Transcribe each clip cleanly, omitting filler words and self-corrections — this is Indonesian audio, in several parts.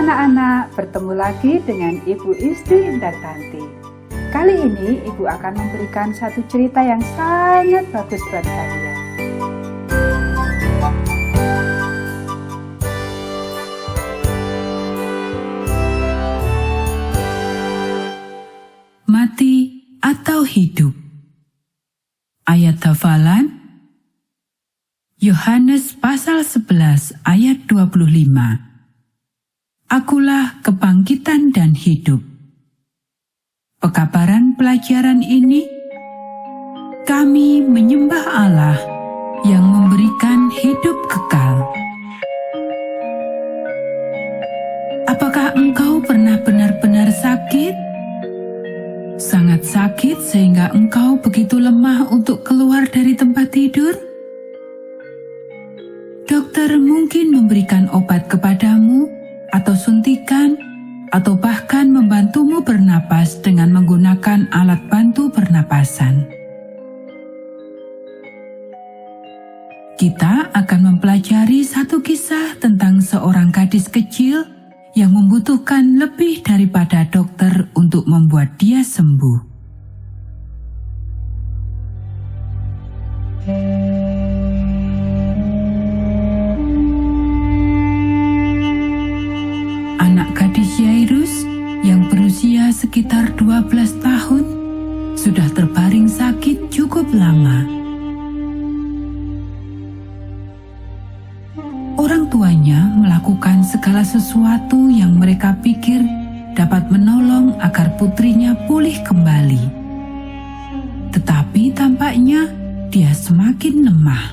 anak-anak, bertemu lagi dengan Ibu Isti Indartanti. Kali ini Ibu akan memberikan satu cerita yang sangat bagus buat kalian. Mati atau hidup. Ayat hafalan Yohanes pasal 11 ayat 25. Akulah kebangkitan dan hidup. Pekabaran pelajaran ini, kami menyembah Allah yang memberikan hidup kekal. Apakah engkau pernah benar-benar sakit? Sangat sakit sehingga engkau begitu lemah untuk keluar dari tempat tidur? Dokter mungkin memberikan obat kepadamu, atau suntikan, atau bahkan membantumu bernapas dengan menggunakan alat bantu pernapasan. Kita akan mempelajari satu kisah tentang seorang gadis kecil yang membutuhkan lebih daripada dokter untuk membuat dia sembuh. Yairus yang berusia sekitar 12 tahun sudah terbaring sakit cukup lama. Orang tuanya melakukan segala sesuatu yang mereka pikir dapat menolong agar putrinya pulih kembali. Tetapi tampaknya dia semakin lemah.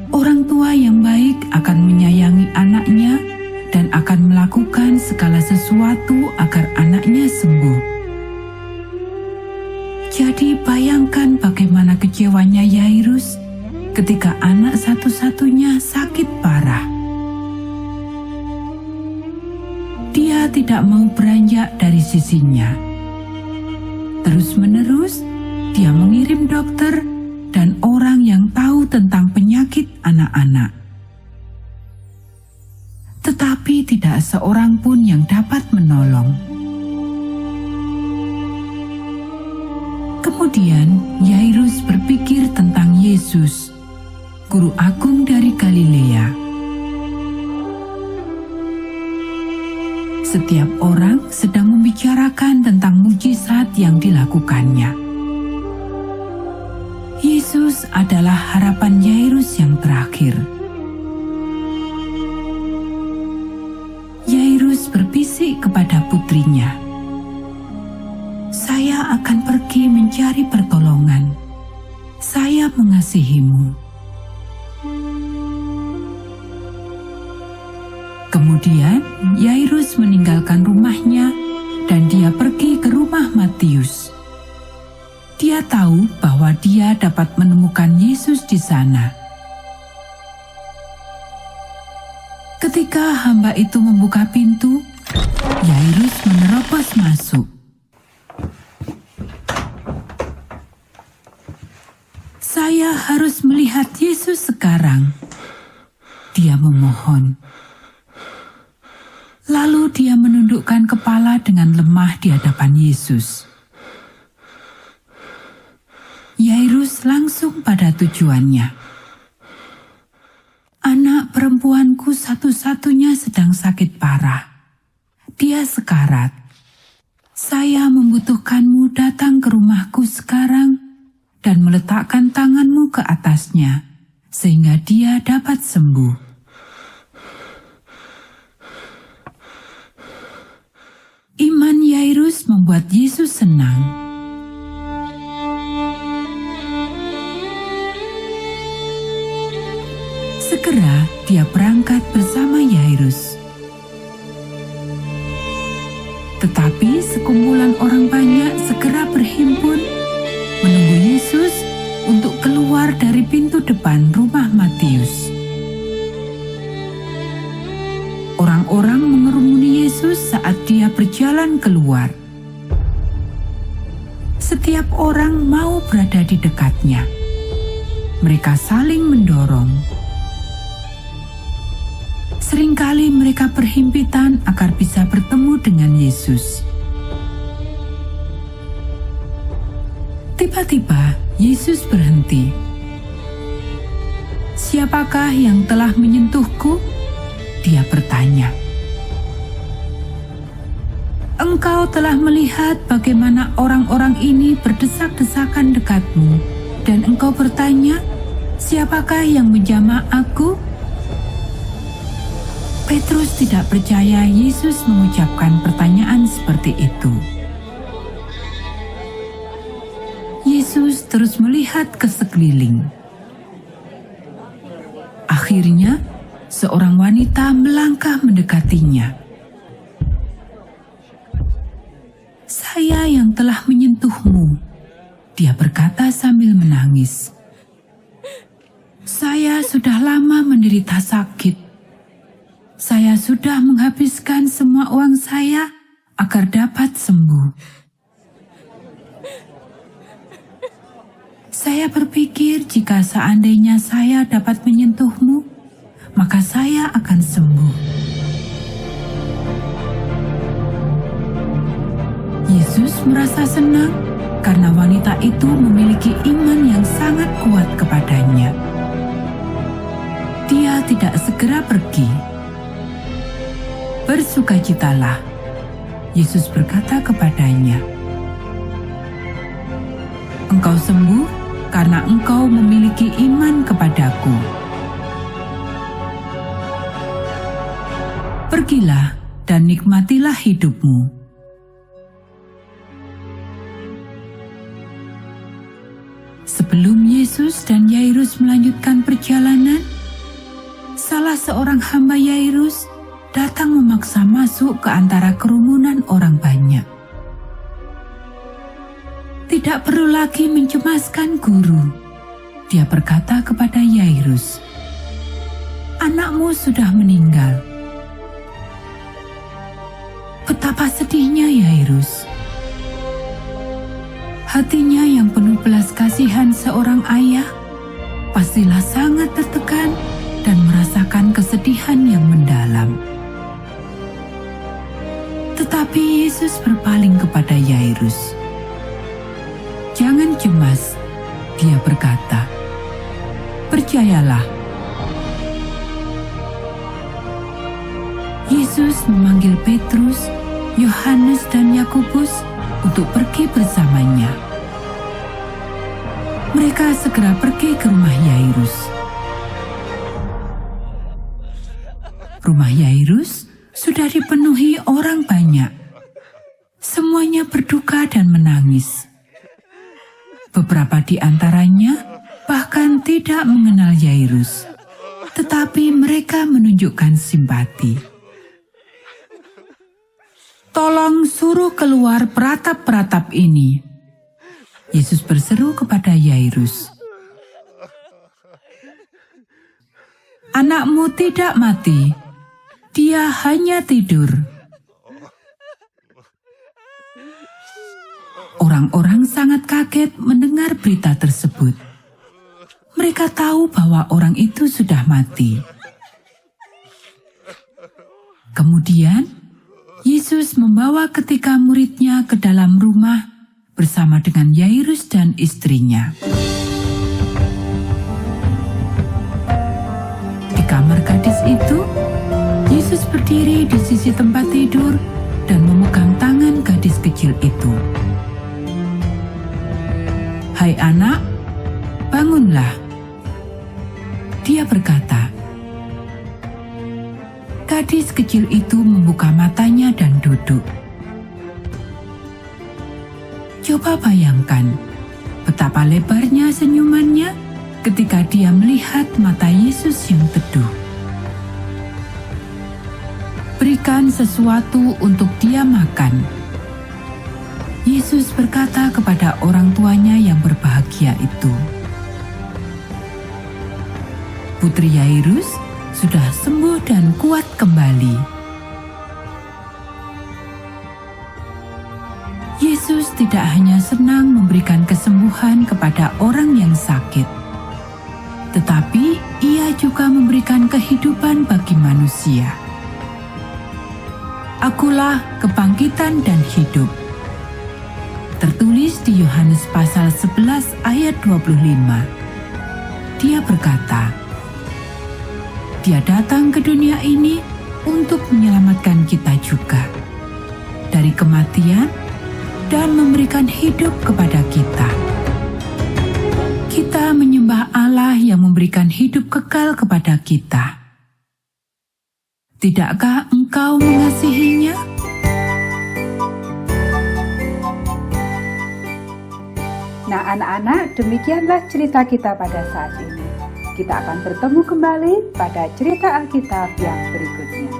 Orang tua yang baik akan menyayangi anaknya dan akan melakukan segala sesuatu agar anaknya sembuh. Jadi bayangkan bagaimana kecewanya Yairus ketika anak satu-satunya sakit parah. Dia tidak mau beranjak dari sisinya. Terus-menerus, dia mengirim dokter dan orang yang tahu tentang penyakit anak-anak. Tetapi tidak seorang pun yang dapat menolong. Kemudian Yairus berpikir tentang Yesus, guru agung dari Galilea. Setiap orang sedang membicarakan tentang mujizat yang dilakukannya. Yesus adalah harapan Yairus yang terakhir. Yairus berbisik kepada putrinya, "Saya akan pergi mencari pertolongan. Saya mengasihimu." Kemudian Yairus meninggalkan rumahnya dan dia pergi ke rumah Matius. Dia tahu bahwa dia dapat menemukan Yesus di sana. Ketika hamba itu membuka pintu, Yairus menerobos masuk. "Saya harus melihat Yesus sekarang," dia memohon. Lalu dia menundukkan kepala dengan lemah di hadapan Yesus. Yairus langsung pada tujuannya. "Anak perempuanku satu-satunya sedang sakit parah. Dia sekarat. Saya membutuhkanmu datang ke rumahku sekarang dan meletakkan tanganmu ke atasnya, sehingga dia dapat sembuh." Iman Yairus membuat Yesus senang. Segera dia berangkat bersama Yairus. Tetapi sekumpulan orang banyak segera berhimpun menunggu Yesus untuk keluar dari pintu depan rumah Matius. Orang-orang mengerumuni Yesus saat dia berjalan keluar. Setiap orang mau berada di dekatnya. Mereka saling mendorong. Seringkali mereka berhimpitan agar bisa bertemu dengan Yesus. Tiba-tiba Yesus berhenti. "Siapakah yang telah menyentuhku?" Dia bertanya. "Engkau telah melihat bagaimana orang-orang ini berdesak-desakan dekatmu, dan engkau bertanya, 'Siapakah yang menjamah aku?'" Petrus tidak percaya Yesus mengucapkan pertanyaan seperti itu. Yesus terus melihat ke sekeliling. Akhirnya, seorang wanita melangkah mendekatinya. "Saya yang telah menyentuhmu," dia berkata sambil menangis. "Saya sudah lama menderita sakit. Saya sudah menghabiskan semua uang saya agar dapat sembuh. Saya berpikir jika seandainya saya dapat menyentuhmu, maka saya akan sembuh." Yesus merasa senang karena wanita itu memiliki iman yang sangat kuat kepadanya. Dia tidak segera pergi. "Bersukacitalah," Yesus berkata kepadanya. "Engkau sembuh karena engkau memiliki iman kepadaku. Pergilah dan nikmatilah hidupmu." Sebelum Yesus dan Yairus melanjutkan perjalanan, salah seorang hamba Yairus datang memaksa masuk ke antara kerumunan orang banyak. "Tidak perlu lagi mencemaskan guru," dia berkata kepada Yairus. "Anakmu sudah meninggal." Betapa sedihnya Yairus. Hatinya yang penuh belas kasihan seorang ayah pastilah sangat tertekan dan merasakan kesedihan yang mendalam. Tetapi Yesus berpaling kepada Yairus. "Jangan cemas," dia berkata. "Percayalah." Yesus memanggil Petrus, Yohanes, dan Yakobus untuk pergi bersamanya. Mereka segera pergi ke rumah Yairus. Rumah Yairus sudah dipenuhi orang banyak. Semuanya berduka dan menangis. Beberapa di antaranya bahkan tidak mengenal Yairus, tetapi mereka menunjukkan simpati. "Tolong suruh keluar peratap-peratap ini," Yesus berseru kepada Yairus. "Anakmu tidak mati, dia hanya tidur." Orang-orang sangat kaget mendengar berita tersebut. Mereka tahu bahwa orang itu sudah mati. Kemudian, Yesus membawa ketiga muridnya ke dalam rumah bersama dengan Yairus dan istrinya. Di kamar gadis itu, Yesus berdiri di sisi tempat tidur dan memegang tangan gadis kecil itu. "Hai anak, bangunlah," dia berkata. Gadis kecil itu membuka matanya dan duduk. Coba bayangkan betapa lebarnya senyumannya ketika dia melihat mata Yesus yang teduh. "Berikan sesuatu untuk dia makan," Yesus berkata kepada orang tuanya yang berbahagia itu. Putri Yairus sudah sembuh dan kuat kembali. Yesus tidak hanya senang memberikan kesembuhan kepada orang yang sakit, tetapi Ia juga memberikan kehidupan bagi manusia. Akulah kebangkitan dan hidup. Tertulis di Yohanes pasal 11 ayat 25. Dia berkata, Dia datang ke dunia ini untuk menyelamatkan kita juga dari kematian dan memberikan hidup kepada kita. Kita menyembah Allah yang memberikan hidup kekal kepada kita. Tidakkah engkau mengasihinya? Nah anak-anak, demikianlah cerita kita pada saat ini. Kita akan bertemu kembali pada cerita Alkitab yang berikutnya.